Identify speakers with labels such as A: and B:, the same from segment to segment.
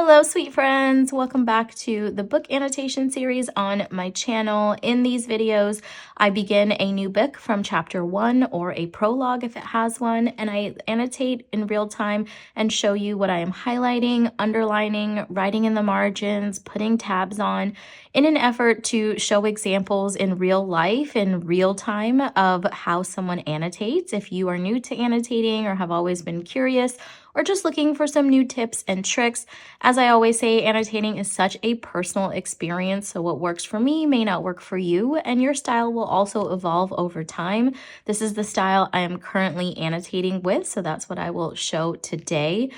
A: Hello, sweet friends. Welcome back to the book annotation series on my channel. In these videos, I begin a new book from chapter 1 or a prologue if it has one, and I annotate in real time and show you what I am highlighting, underlining, writing in the margins, putting tabs on, in an effort to show examples in real life, in real time, of how someone annotates. If you are new to annotating or have always been curious, or just looking for some new tips and tricks. As I always say, annotating is such a personal experience, so what works for me may not work for you, and your style will also evolve over time. This is the style I am currently annotating with, so that's what I will show today.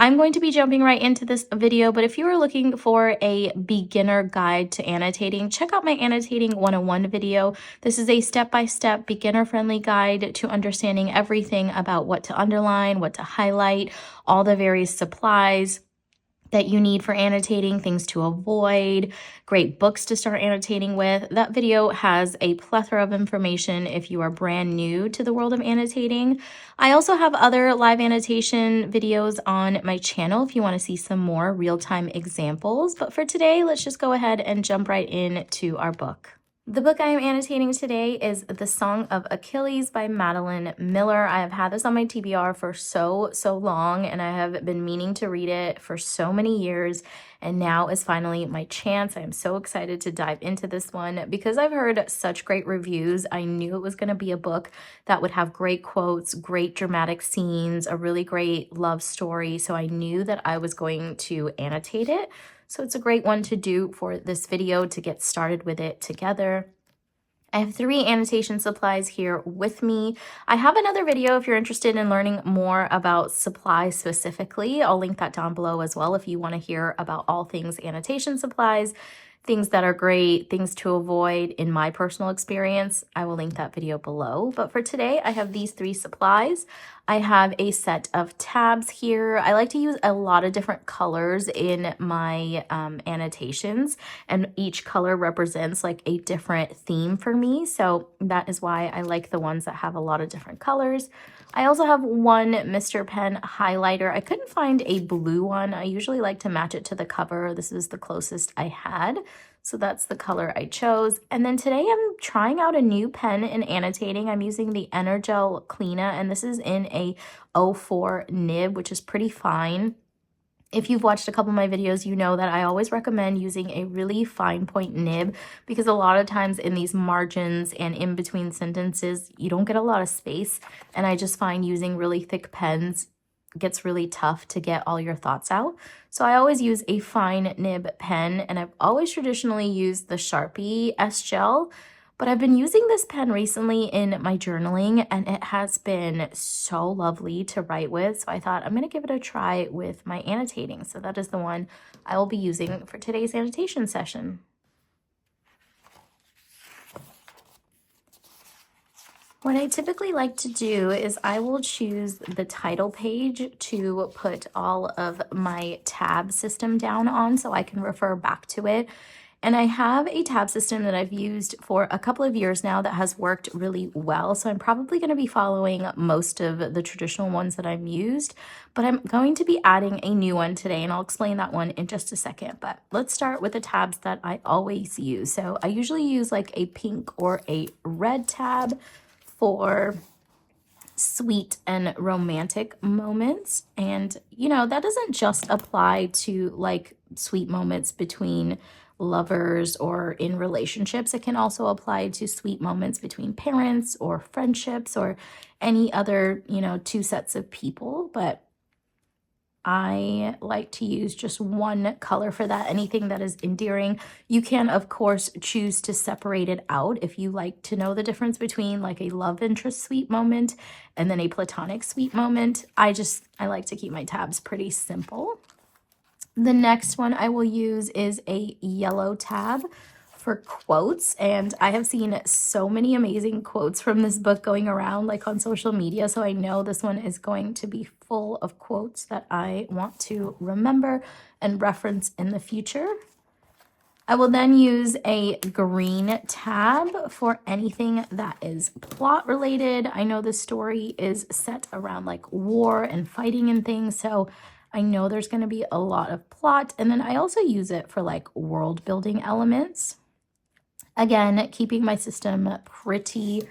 A: I'm going to be jumping right into this video, but if you are looking for a beginner guide to annotating, check out my Annotating 101 video. This is a step-by-step beginner-friendly guide to understanding everything about what to underline, what to highlight, all the various supplies that you need for annotating, things to avoid, great books to start annotating with. That video has a plethora of information if you are brand new to the world of annotating. I also have other live annotation videos on my channel if you want to see some more real-time examples. But for today, let's just go ahead and jump right into our book. The book I am annotating today is The Song of Achilles by Madeline Miller. I have had this on my TBR for so long, and I have been meaning to read it for so many years, and now is finally my chance. I am so excited to dive into this one because I've heard such great reviews. I knew it was going to be a book that would have great quotes, great dramatic scenes, a really great love story, so I knew that I was going to annotate it. So it's a great one to do for this video to get started with it together. I have 3 annotation supplies here with me. I have another video if you're interested in learning more about supplies specifically. I'll link that down below as well if you want to hear about all things annotation supplies, things that are great, things to avoid in my personal experience. I will link that video below. But for today, I have these 3 supplies. I have a set of tabs here. I like to use a lot of different colors in my annotations, and each color represents like a different theme for me. So that is why I like the ones that have a lot of different colors. I also have one Mr. Pen highlighter. I couldn't find a blue one. I usually like to match it to the cover. This is the closest I had. So that's the color I chose. And then today I'm trying out a new pen in annotating. I'm using the Energel Cleana, and this is in a 04 nib, which is pretty fine. If you've watched a couple of my videos, you know that I always recommend using a really fine point nib because a lot of times in these margins and in between sentences, you don't get a lot of space. And I just find using really thick pens gets really tough to get all your thoughts out. So I always use a fine nib pen, and I've always traditionally used the Sharpie S-Gel, but I've been using this pen recently in my journaling, and it has been so lovely to write with. So I thought I'm going to give it a try with my annotating. So that is the one I will be using for today's annotation session. What I typically like to do is I will choose the title page to put all of my tab system down on so I can refer back to it. And I have a tab system that I've used for a couple of years now that has worked really well. So I'm probably going to be following most of the traditional ones that I've used, but I'm going to be adding a new one today, and I'll explain that one in just a second. But let's start with the tabs that I always use. So I usually use like a pink or a red tab for sweet and romantic moments. And, you know, that doesn't just apply to like sweet moments between lovers or in relationships. It can also apply to sweet moments between parents or friendships or any other, you know, 2 sets of people. But I like to use just one color for that, anything that is endearing. You can, of course, choose to separate it out if you like to know the difference between like a love interest sweet moment and then a platonic sweet moment. I like to keep my tabs pretty simple. The next one I will use is a yellow tab for quotes, and I have seen so many amazing quotes from this book going around like on social media, so I know this one is going to be full of quotes that I want to remember and reference in the future. I will then use a green tab for anything that is plot related. I know the story is set around like war and fighting and things, so I know there's going to be a lot of plot, and then I also use it for like world building elements. Again, keeping my system pretty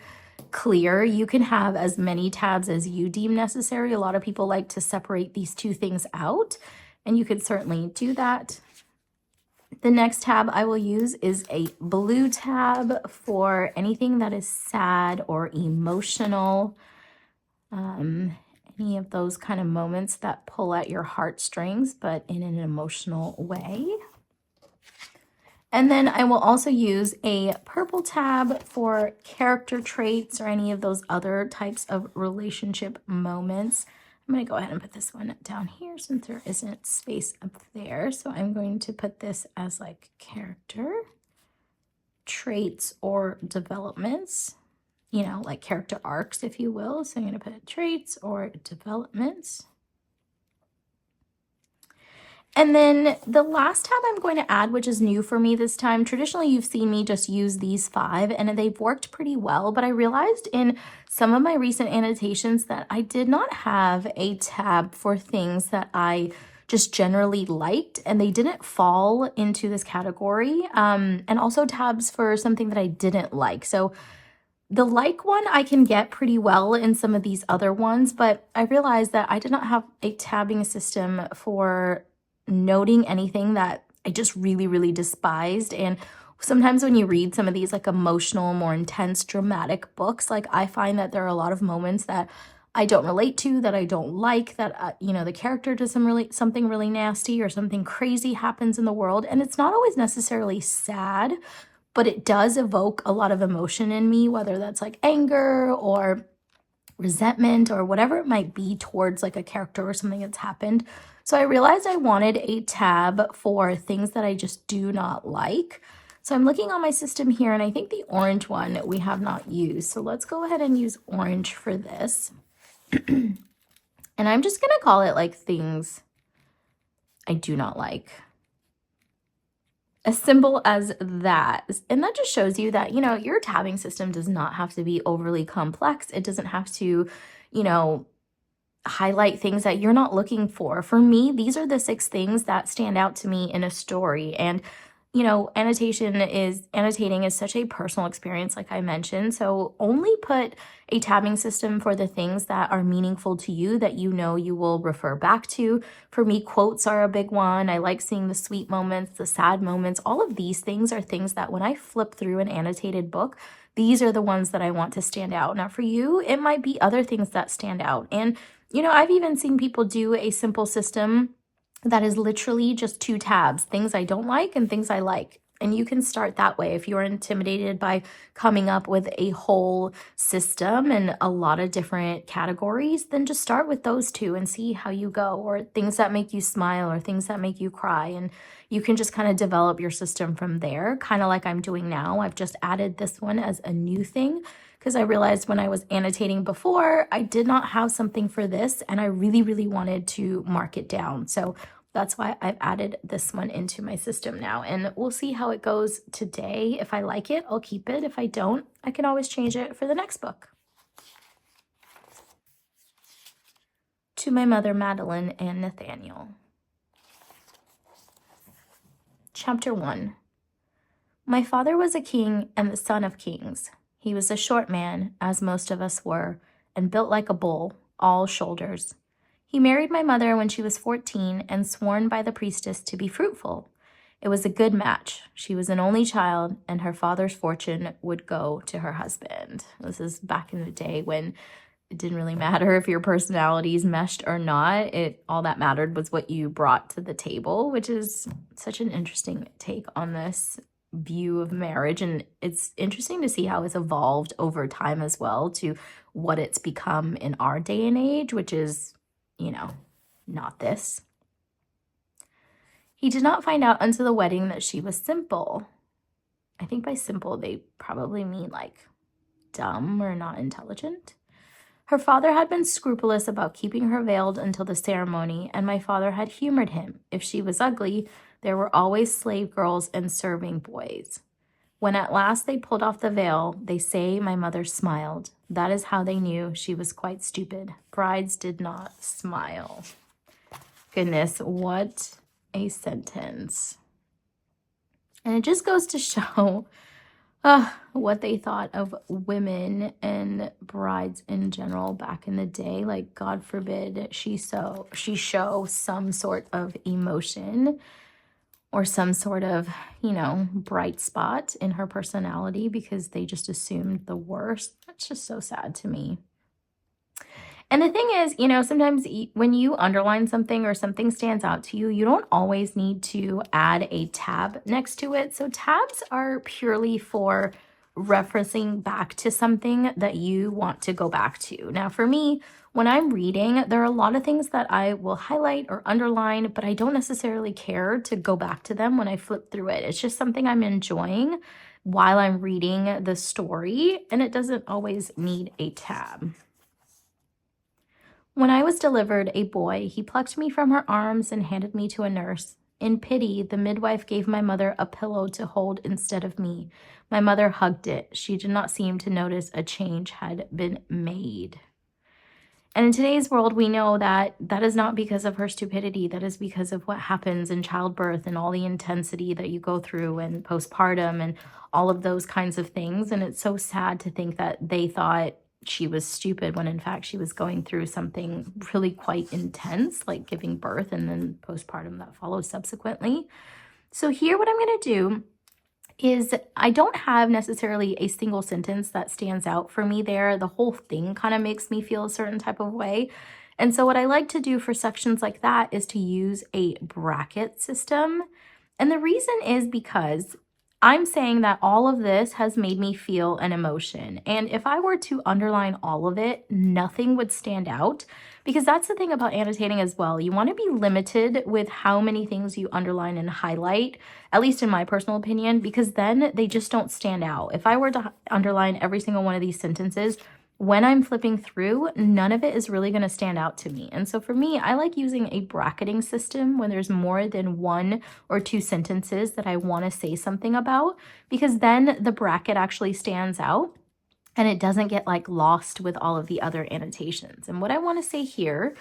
A: clear. You can have as many tabs as you deem necessary. A lot of people like to separate these two things out, and you could certainly do that. The next tab I will use is a blue tab for anything that is sad or emotional. Any of those kind of moments that pull at your heartstrings, but in an emotional way. And then I will also use a purple tab for character traits or any of those other types of relationship moments. I'm going to go ahead and put this one down here since there isn't space up there. So I'm going to put this as like character traits or developments, you know, like character arcs, if you will. So I'm going to put traits or developments. And then the last tab I'm going to add, which is new for me this time, traditionally you've seen me just use these 5 and they've worked pretty well, but I realized in some of my recent annotations that I did not have a tab for things that I just generally liked, and they didn't fall into this category, and also tabs for something that I didn't like. So the like one I can get pretty well in some of these other ones, but I realized that I did not have a tabbing system for noting anything that I just really, really despised. And sometimes when you read some of these like emotional, more intense, dramatic books, like I find that there are a lot of moments that I don't relate to, that I don't like, that, you know, the character does something really nasty or something crazy happens in the world. And it's not always necessarily sad, but it does evoke a lot of emotion in me, whether that's like anger or resentment or whatever it might be towards like a character or something that's happened. So I realized I wanted a tab for things that I just do not like. So I'm looking on my system here, and I think the orange one we have not used. So let's go ahead and use orange for this. And I'm just going to call it like things I do not like. As simple as that. And that just shows you that, you know, your tabbing system does not have to be overly complex. It doesn't have to, you know, highlight things that you're not looking for. For me, these are the 6 things that stand out to me in a story. And, you know, annotating is such a personal experience, like I mentioned. So only put a tabbing system for the things that are meaningful to you, that you know you will refer back to. For me, quotes are a big one. I like seeing the sweet moments, the sad moments. All of these things are things that when I flip through an annotated book, these are the ones that I want to stand out. Now for you, it might be other things that stand out. And, you know, I've even seen people do a simple system that is literally just 2 tabs, things I don't like and things I like. And you can start that way. If you're intimidated by coming up with a whole system and a lot of different categories, then just start with those 2 and see how you go, or things that make you smile or things that make you cry. And you can just kind of develop your system from there, kind of like I'm doing now. I've just added this one as a new thing because I realized when I was annotating before, I did not have something for this, and I really, really wanted to mark it down. So that's why I've added this one into my system now, and we'll see how it goes today. If I like it, I'll keep it. If I don't, I can always change it for the next book. To my mother, Madeline and Nathaniel. Chapter 1. My father was a king and the son of kings. He was a short man, as most of us were, and built like a bull, all shoulders. He married my mother when she was 14 and sworn by the priestess to be fruitful. It was a good match. She was an only child, and her father's fortune would go to her husband. This is back in the day when it didn't really matter if your personalities meshed or not. All that mattered was what you brought to the table, which is such an interesting take on this view of marriage. And it's interesting to see how it's evolved over time as well to what it's become in our day and age, which is, you know, not this. He did not find out until the wedding that she was simple. I think by simple, they probably mean like dumb or not intelligent. Her father had been scrupulous about keeping her veiled until the ceremony, and my father had humored him. If she was ugly, there were always slave girls and serving boys. When at last they pulled off the veil, they say my mother smiled. That is how they knew she was quite stupid. Brides did not smile. Goodness, what a sentence. And it just goes to show what they thought of women and brides in general back in the day. Like, God forbid she show some sort of emotion or some sort of, bright spot in her personality, because they just assumed the worst. That's just so sad to me. And the thing is, sometimes when you underline something or something stands out to you, you don't always need to add a tab next to it. So tabs are purely for referencing back to something that you want to go back to. Now, for me, when I'm reading, there are a lot of things that I will highlight or underline, but I don't necessarily care to go back to them when I flip through it. It's just something I'm enjoying while I'm reading the story, and it doesn't always need a tab. When I was delivered a boy, he plucked me from her arms and handed me to a nurse. In pity, the midwife gave my mother a pillow to hold instead of me. My mother hugged it. She did not seem to notice a change had been made. And in today's world, we know that that is not because of her stupidity. That is because of what happens in childbirth and all the intensity that you go through and postpartum and all of those kinds of things. And it's so sad to think that they thought she was stupid when in fact she was going through something really quite intense, like giving birth and then postpartum that follows subsequently. So here what I'm going to do is I don't have necessarily a single sentence that stands out for me there. The whole thing kind of makes me feel a certain type of way. And so what I like to do for sections like that is to use a bracket system. And the reason is because I'm saying that all of this has made me feel an emotion. And if I were to underline all of it, nothing would stand out, because that's the thing about annotating as well. You want to be limited with how many things you underline and highlight, at least in my personal opinion, because then they just don't stand out. If I were to underline every single one of these sentences, when I'm flipping through, none of it is really going to stand out to me. And so for me, I like using a bracketing system when there's more than one or two sentences that I want to say something about, because then the bracket actually stands out and it doesn't get like lost with all of the other annotations. And what I want to say here,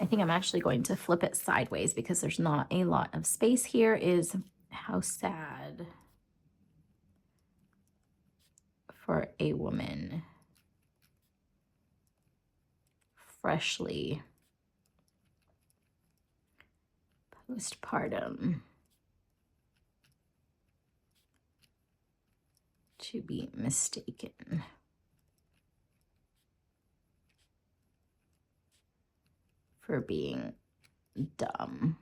A: I think I'm actually going to flip it sideways because there's not a lot of space here, is how sad for a woman freshly postpartum to be mistaken for being dumb,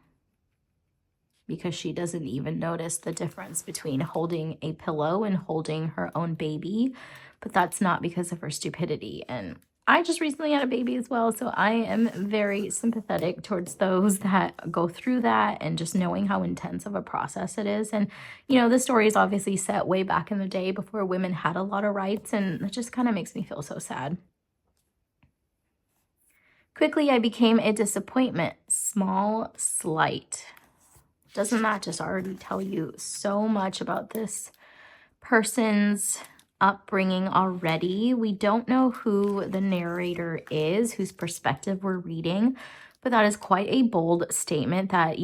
A: because she doesn't even notice the difference between holding a pillow and holding her own baby. But that's not because of her stupidity. And I just recently had a baby as well, so I am very sympathetic towards those that go through that, and just knowing how intense of a process it is. And, this story is obviously set way back in the day before women had a lot of rights, and it just kind of makes me feel so sad. Quickly, I became a disappointment, small, slight. Doesn't that just already tell you so much about this person's upbringing already? We don't know who the narrator is, whose perspective we're reading, but that is quite a bold statement that,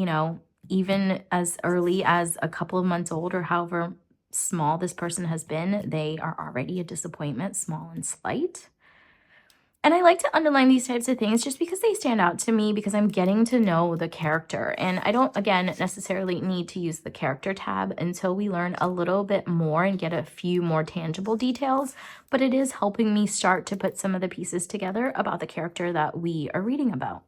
A: even as early as a couple of months old or however small this person has been, they are already a disappointment, small and slight. And I like to underline these types of things just because they stand out to me, because I'm getting to know the character. And I don't, again, necessarily need to use the character tab until we learn a little bit more and get a few more tangible details. But it is helping me start to put some of the pieces together about the character that we are reading about.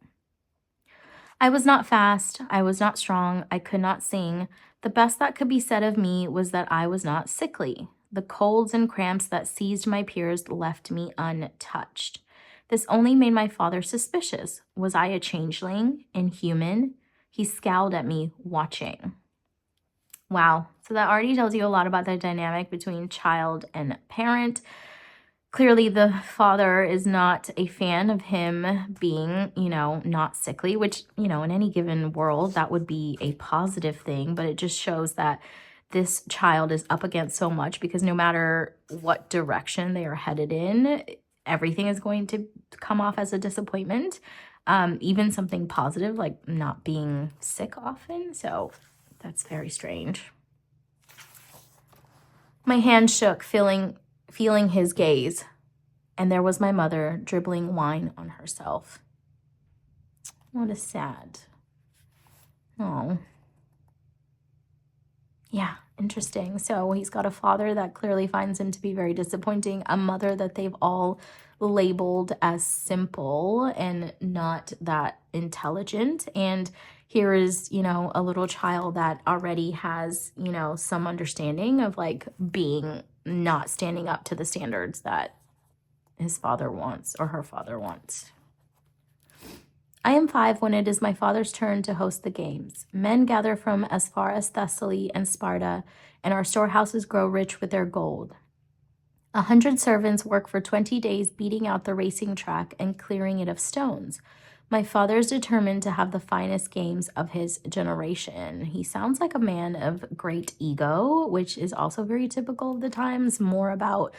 A: I was not fast. I was not strong. I could not sing. The best that could be said of me was that I was not sickly. The colds and cramps that seized my peers left me untouched. This only made my father suspicious. Was I a changeling, inhuman? He scowled at me, watching. Wow. So that already tells you a lot about the dynamic between child and parent. Clearly, the father is not a fan of him being, not sickly, which, in any given world, that would be a positive thing. But it just shows that this child is up against so much, because no matter what direction they are headed in, everything is going to come off as a disappointment. even something positive like not being sick often. So that's very strange. My hand shook, feeling his gaze, and there was my mother dribbling wine on herself. What a sad. Oh. Yeah, interesting. So he's got a father that clearly finds him to be very disappointing, a mother that they've all labeled as simple and not that intelligent. And here is, you know, a little child that already has, you know, some understanding of like being not standing up to the standards that his father wants or her father wants. I am 5 when it is my father's turn to host the games. Men gather from as far as Thessaly and Sparta, and our storehouses grow rich with their gold. 100 servants work for 20 days beating out the racing track and clearing it of stones. My father is determined to have the finest games of his generation. He sounds like a man of great ego, which is also very typical of the times, more about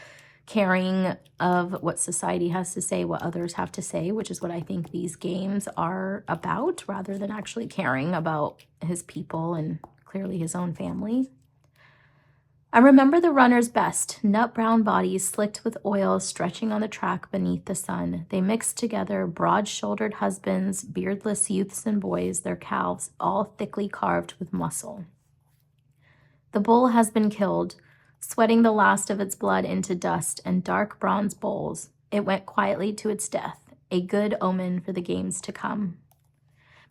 A: caring of what society has to say, what others have to say, which is what I think these games are about, rather than actually caring about his people and clearly his own family. I remember the runners best, nut brown bodies slicked with oil stretching on the track beneath the sun. They mixed together, broad-shouldered husbands, beardless youths and boys, their calves all thickly carved with muscle. The bull has been killed, sweating the last of its blood into dust and dark bronze bowls. It went quietly to its death, a good omen for the games to come.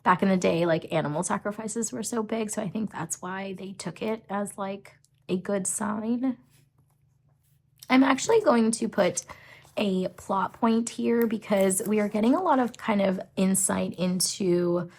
A: Back in the day, like animal sacrifices were so big, so I think that's why they took it as like a good sign. I'm actually going to put a plot point here because we are getting a lot of kind of insight into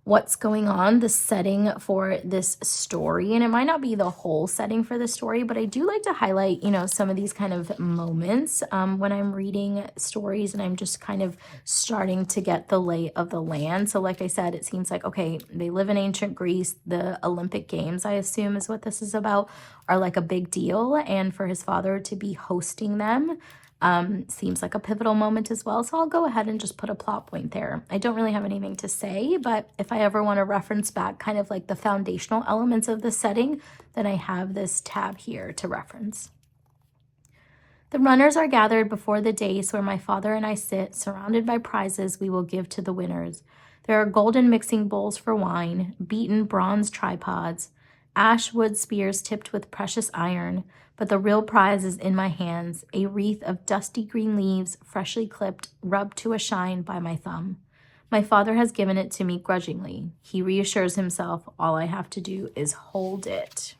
A: what's going on, the setting for this story. And it might not be the whole setting for the story, but I do like to highlight, you know, some of these kind of moments when I'm reading stories and I'm just kind of starting to get the lay of the land. So like I said, it seems like, okay, they live in ancient Greece. The Olympic Games, I assume is what this is about, are like a big deal. And for his father to be hosting them seems like a pivotal moment as well. So I'll go ahead and just put a plot point there. I don't really have anything to say, but if I ever want to reference back kind of like the foundational elements of the setting, then I have this tab here to reference. The runners are gathered before the dais where my father and I sit, surrounded by prizes we will give to the winners. There are golden mixing bowls for wine, beaten bronze tripods, ash wood spears tipped with precious iron, but the real prize is in my hands, a wreath of dusty green leaves, freshly clipped, rubbed to a shine by my thumb. My father has given it to me grudgingly. He reassures himself, all I have to do is hold it.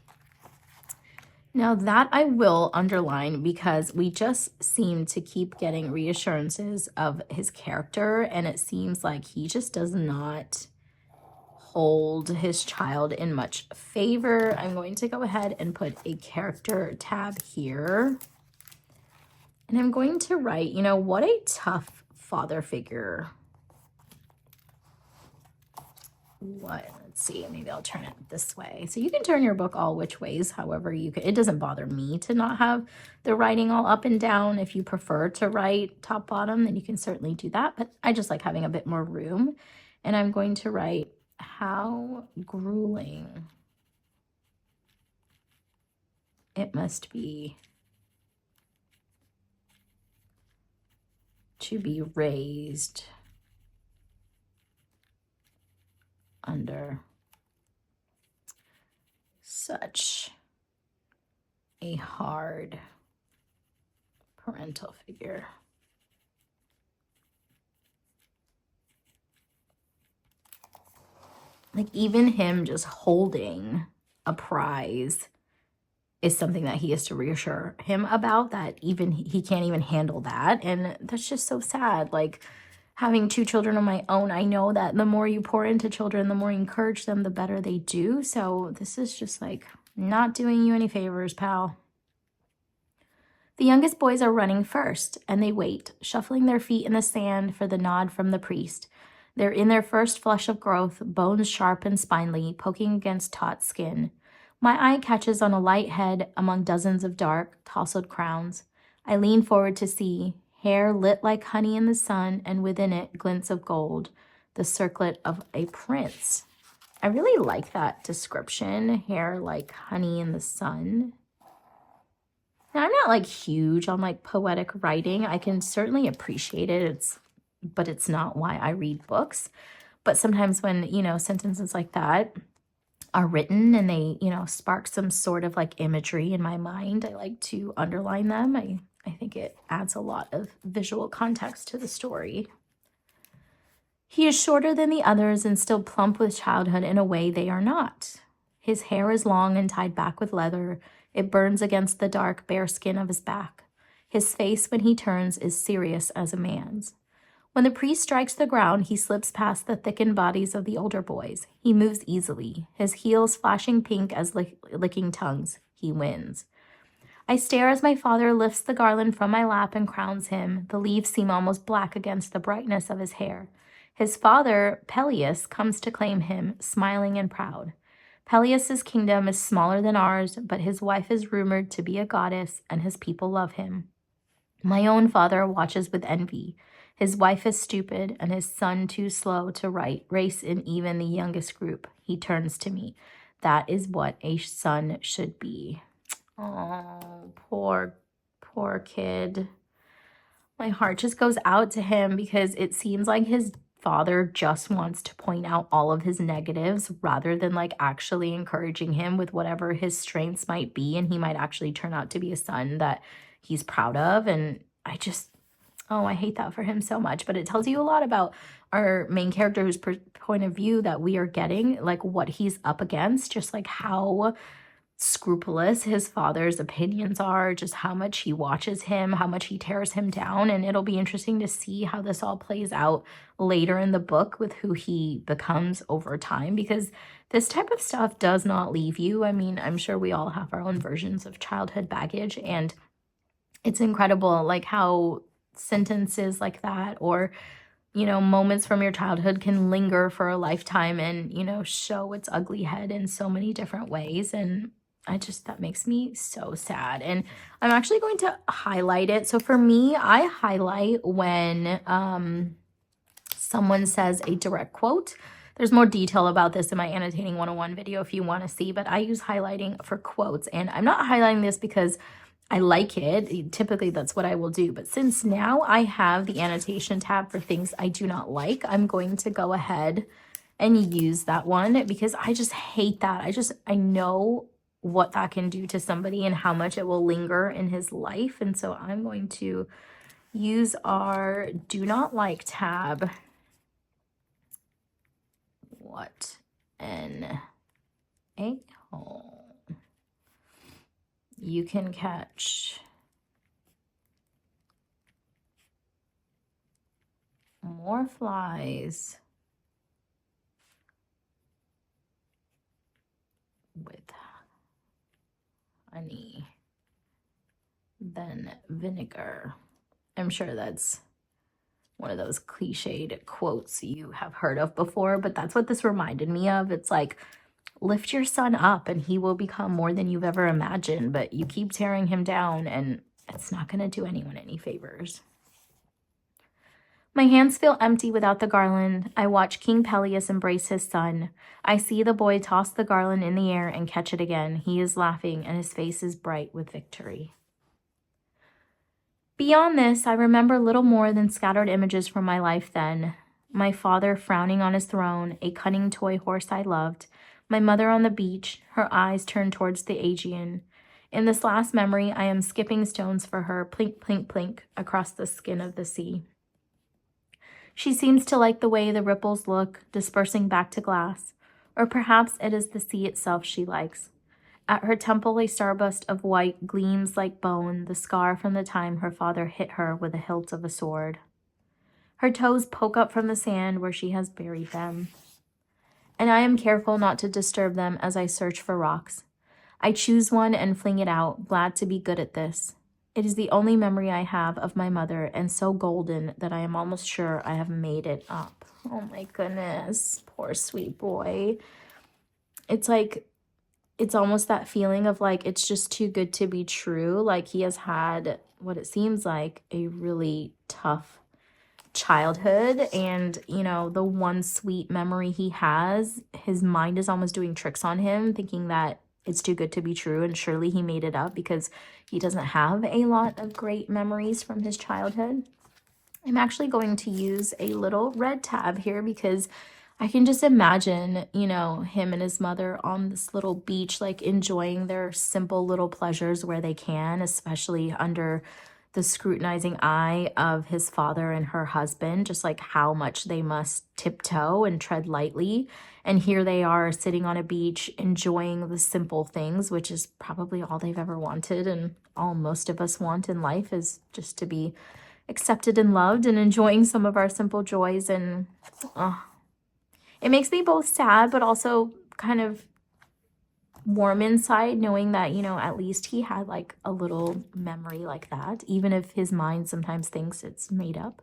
A: Now that I will underline because we just seem to keep getting reassurances of his character, and it seems like he just does not hold his child in much favor. I'm going to go ahead and put a character tab here. And I'm going to write, you know, what a tough father figure. Let's see, maybe I'll turn it this way. So you can turn your book all which ways, however you could. It doesn't bother me to not have the writing all up and down. If you prefer to write top bottom, then you can certainly do that. But I just like having a bit more room. And I'm going to write, how grueling it must be to be raised under such a hard parental figure. Like even him just holding a prize is something that he has to reassure him about, that even he can't even handle that. And that's just so sad. Like having 2 children of my own, I know that the more you pour into children, the more you encourage them, the better they do. So this is just like not doing you any favors, pal. The youngest boys are running first, and they wait, shuffling their feet in the sand for the nod from the priest. They're in their first flush of growth, bones sharp and spindly, poking against taut skin. My eye catches on a light head among dozens of dark, tousled crowns. I lean forward to see, hair lit like honey in the sun, and within it, glints of gold. the circlet of a prince. I really like that description. Hair like honey in the sun. Now, I'm not like huge on like poetic writing. I can certainly appreciate it. But it's not why I read books. But sometimes when, you know, sentences like that are written and they, you know, spark some sort of like imagery in my mind, I like to underline them. I think it adds a lot of visual context to the story. He is shorter than the others and still plump with childhood in a way they are not. His hair is long and tied back with leather. It burns against the dark, bare skin of his back. His face, when he turns, is serious as a man's. When the priest strikes the ground, he slips past the thickened bodies of the older boys. He moves easily, his heels flashing pink as licking tongues. He wins. I stare as my father lifts the garland from my lap and crowns him. The leaves seem almost black against the brightness of his hair. His father, Peleus, comes to claim him, smiling and proud. Peleus's kingdom is smaller than ours, but his wife is rumored to be a goddess, and his people love him. My own father watches with envy. His wife is stupid, and his son too slow to race in even the youngest group. He turns to me. That is what a son should be. Oh, poor kid. My heart just goes out to him because it seems like his father just wants to point out all of his negatives rather than like actually encouraging him with whatever his strengths might be, and he might actually turn out to be a son that he's proud of. And I hate that for him so much. But it tells you a lot about our main character, whose point of view that we are getting, like what he's up against, just like how scrupulous his father's opinions are, just how much he watches him, how much he tears him down. And it'll be interesting to see how this all plays out later in the book with who he becomes over time, because this type of stuff does not leave you. I mean, I'm sure we all have our own versions of childhood baggage, and it's incredible like how sentences like that, or you know, moments from your childhood can linger for a lifetime and, you know, show its ugly head in so many different ways. And that makes me so sad. And I'm actually going to highlight it. So for me, I highlight when someone says a direct quote. There's more detail about this in my Annotating 101 video if you want to see, but I use highlighting for quotes. And I'm not highlighting this because I like it. Typically, that's what I will do. But since now I have the annotation tab for things I do not like, I'm going to go ahead and use that one because I just hate that. I know what that can do to somebody and how much it will linger in his life. And so I'm going to use our do not like tab. What an a-hole. You can catch more flies with honey than vinegar. I'm sure that's one of those cliched quotes you have heard of before, but that's what this reminded me of. It's like, lift your son up and he will become more than you've ever imagined, but you keep tearing him down and it's not going to do anyone any favors. My hands feel empty without the garland. I watch King Peleus embrace his son. I see the boy toss the garland in the air and catch it again. He is laughing and his face is bright with victory. Beyond this, I remember little more than scattered images from my life then. My father frowning on his throne, a cunning toy horse I loved. My mother on the beach, her eyes turned towards the Aegean. In this last memory, I am skipping stones for her, plink, plink, plink, across the skin of the sea. She seems to like the way the ripples look, dispersing back to glass. Or perhaps it is the sea itself she likes. At her temple, a starburst of white gleams like bone, the scar from the time her father hit her with the hilt of a sword. Her toes poke up from the sand where she has buried them. And I am careful not to disturb them as I search for rocks. I choose one and fling it out, glad to be good at this. It is the only memory I have of my mother, and so golden that I am almost sure I have made it up. Oh my goodness, poor sweet boy. It's like, it's almost that feeling of like, it's just too good to be true. Like he has had what it seems like a really tough childhood and, you know, the one sweet memory he has, his mind is almost doing tricks on him, thinking that it's too good to be true, and surely he made it up because he doesn't have a lot of great memories from his childhood. I'm actually going to use a little red tab here because I can just imagine, you know, him and his mother on this little beach, like enjoying their simple little pleasures where they can, especially under the scrutinizing eye of his father and her husband, just like how much they must tiptoe and tread lightly. And here they are sitting on a beach, enjoying the simple things, which is probably all they've ever wanted. And all most of us want in life is just to be accepted and loved and enjoying some of our simple joys. And it makes me both sad, but also kind of warm inside, knowing that, you know, at least he had like a little memory like that, even if his mind sometimes thinks it's made up.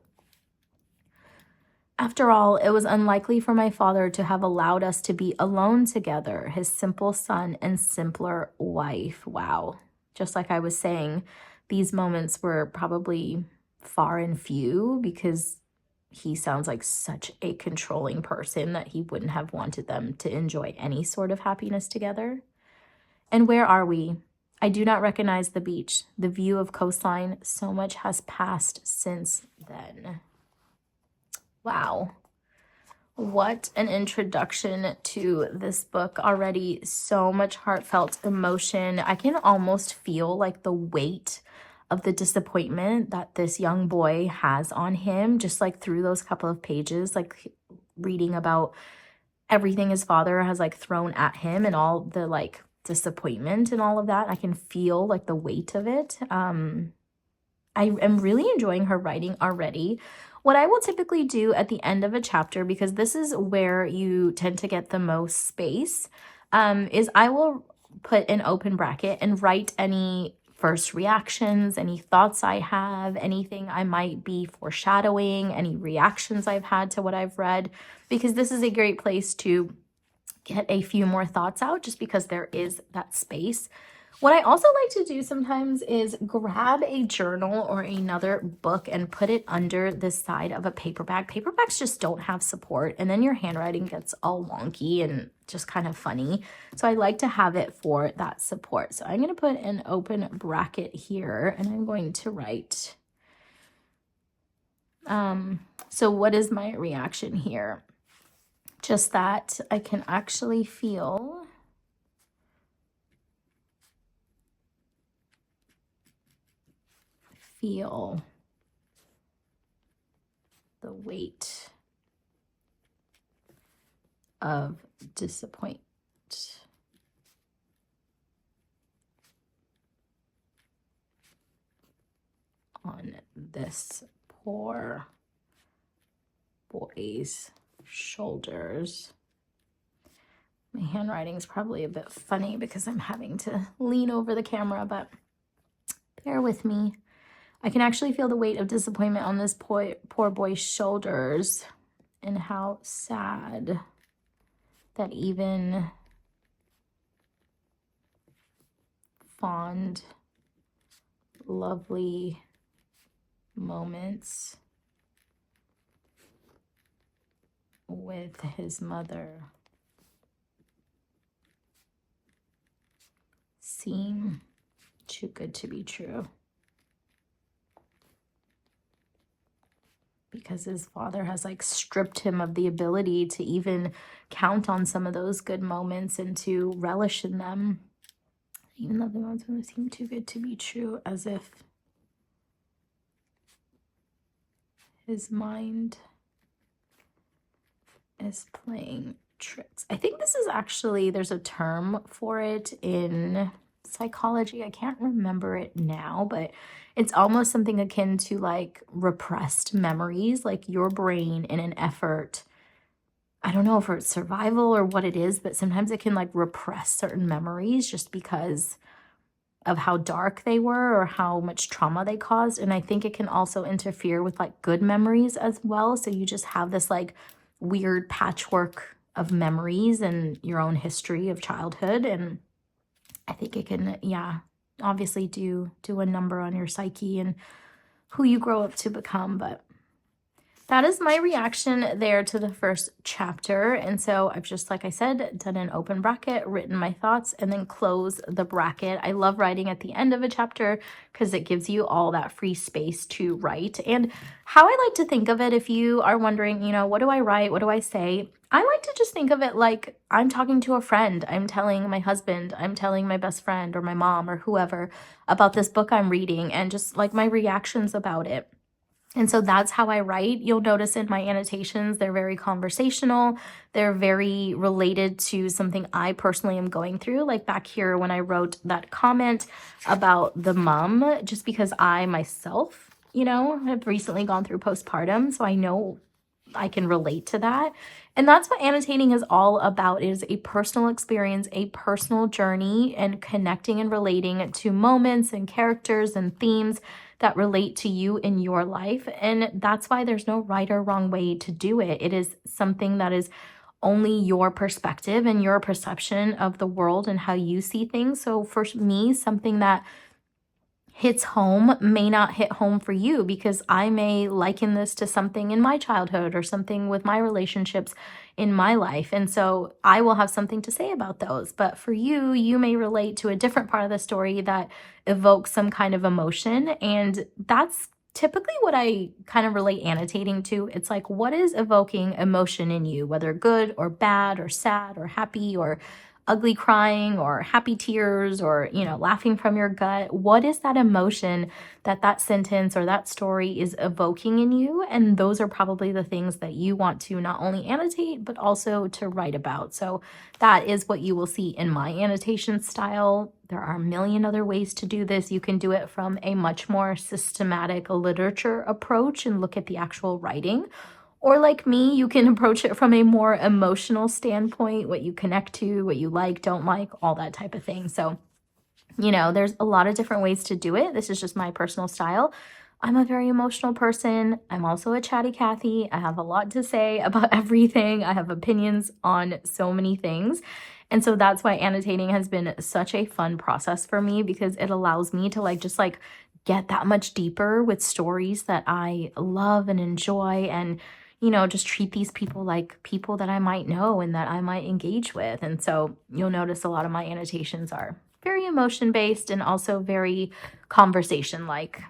A: After all, it was unlikely for my father to have allowed us to be alone together, his simple son and simpler wife. Wow. Just like I was saying, these moments were probably far and few because he sounds like such a controlling person that he wouldn't have wanted them to enjoy any sort of happiness together. And where are we? I do not recognize the beach, the view of coastline. So much has passed since then. Wow. What an introduction to this book already. So much heartfelt emotion. I can almost feel like the weight of the disappointment that this young boy has on him, just like through those couple of pages, like reading about everything his father has like thrown at him and all the like disappointment and all of that. I can feel like the weight of it. I am really enjoying her writing already. What I will typically do at the end of a chapter, because this is where you tend to get the most space, is I will put an open bracket and write any first reactions, any thoughts I have, anything I might be foreshadowing, any reactions I've had to what I've read, because this is a great place to get a few more thoughts out just because there is that space. What I also like to do sometimes is grab a journal or another book and put it under the side of a paper bag. Paperbacks just don't have support, and then your handwriting gets all wonky and just kind of funny. So I like to have it for that support. So I'm going to put an open bracket here, and I'm going to write. So what is my reaction here? Just that I can actually feel the weight of disappointment on this poor boy's shoulders. My handwriting is probably a bit funny because I'm having to lean over the camera, but bear with me. I can actually feel the weight of disappointment on this poor boy's shoulders, and how sad that even fond, lovely moments with his mother seem too good to be true. Because his father has like stripped him of the ability to even count on some of those good moments and to relish in them. Even though the moments when they seem too good to be true, as if his mind is playing tricks. I think this is actually, there's a term for it in psychology. I can't remember it now, but it's almost something akin to like repressed memories, like your brain in an effort. I don't know if it's survival or what it is, but sometimes it can like repress certain memories just because of how dark they were or how much trauma they caused. And I think it can also interfere with like good memories as well. So you just have this like weird patchwork of memories and your own history of childhood. And I think it can, yeah, obviously do a number on your psyche and who you grow up to become. But that is my reaction there to the first chapter. And so I've just, like I said, done an open bracket, written my thoughts, and then close the bracket. I love writing at the end of a chapter because it gives you all that free space to write. And how I like to think of it, if you are wondering, you know, what do I write? What do I say? I like to just think of it like I'm talking to a friend. I'm telling my husband, I'm telling my best friend or my mom or whoever about this book I'm reading, and just like my reactions about it. And so that's how I write. You'll notice in my annotations, they're very conversational. They're very related to something I personally am going through. Like back here when I wrote that comment about the mom, just because I myself, you know, have recently gone through postpartum. So I know I can relate to that. And that's what annotating is all about, is a personal experience, a personal journey, and connecting and relating to moments and characters and themes that relate to you in your life. And that's why there's no right or wrong way to do it. It is something that is only your perspective and your perception of the world and how you see things. So for me, something that hits home may not hit home for you, because I may liken this to something in my childhood or something with my relationships in my life. And so I will have something to say about those. But for you, you may relate to a different part of the story that evokes some kind of emotion. And that's typically what I kind of relate annotating to. It's like, what is evoking emotion in you, whether good or bad or sad or happy or ugly crying or happy tears or, you know, laughing from your gut? What is that emotion that that sentence or that story is evoking in you? And those are probably the things that you want to not only annotate, but also to write about. So that is what you will see in my annotation style. There are a million other ways to do this. You can do it from a much more systematic literature approach and look at the actual writing. Or like me, you can approach it from a more emotional standpoint, what you connect to, what you like, don't like, all that type of thing. So, you know, there's a lot of different ways to do it. This is just my personal style. I'm a very emotional person. I'm also a chatty Cathy. I have a lot to say about everything. I have opinions on so many things. And so that's why annotating has been such a fun process for me, because it allows me to just get that much deeper with stories that I love and enjoy, and you know, just treat these people like people that I might know and that I might engage with. And so you'll notice a lot of my annotations are very emotion-based and also very conversation-like.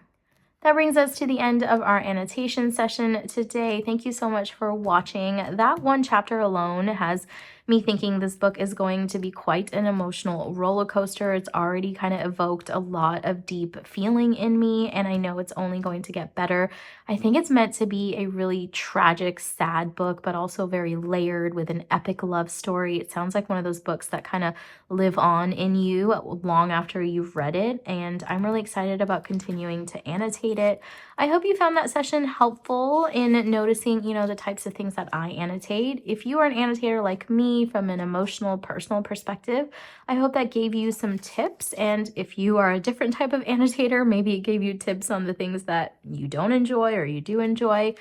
A: That brings us to the end of our annotation session today. Thank you so much for watching. That one chapter alone has me thinking this book is going to be quite an emotional roller coaster. It's already kind of evoked a lot of deep feeling in me, and I know it's only going to get better. I think it's meant to be a really tragic, sad book, but also very layered with an epic love story. It sounds like one of those books that kind of live on in you long after you've read it, and I'm really excited about continuing to annotate it. I hope you found that session helpful in noticing, you know, the types of things that I annotate. If you are an annotator like me from an emotional, personal perspective, I hope that gave you some tips. And if you are a different type of annotator, maybe it gave you tips on the things that you don't enjoy or you do enjoy.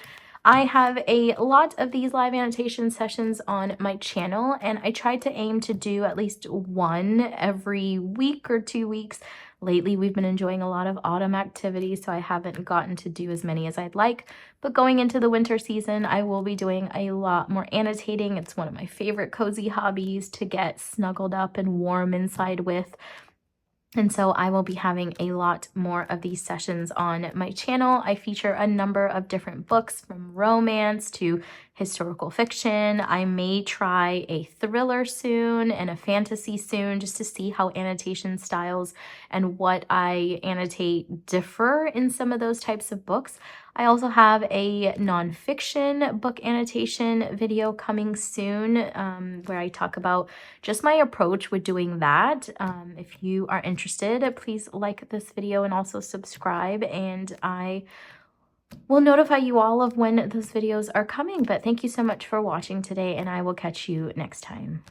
A: I have a lot of these live annotation sessions on my channel, and I try to aim to do at least one every week or 2 weeks. Lately, we've been enjoying a lot of autumn activities, so I haven't gotten to do as many as I'd like. But going into the winter season, I will be doing a lot more annotating. It's one of my favorite cozy hobbies to get snuggled up and warm inside with. And so I will be having a lot more of these sessions on my channel. I feature a number of different books, from romance to historical fiction. I may try a thriller soon and a fantasy soon, just to see how annotation styles and what I annotate differ in some of those types of books. I also have a nonfiction book annotation video coming soon, where I talk about just my approach with doing that. If you are interested, please like this video and also subscribe, and I will notify you all of when those videos are coming. But thank you so much for watching today, and I will catch you next time.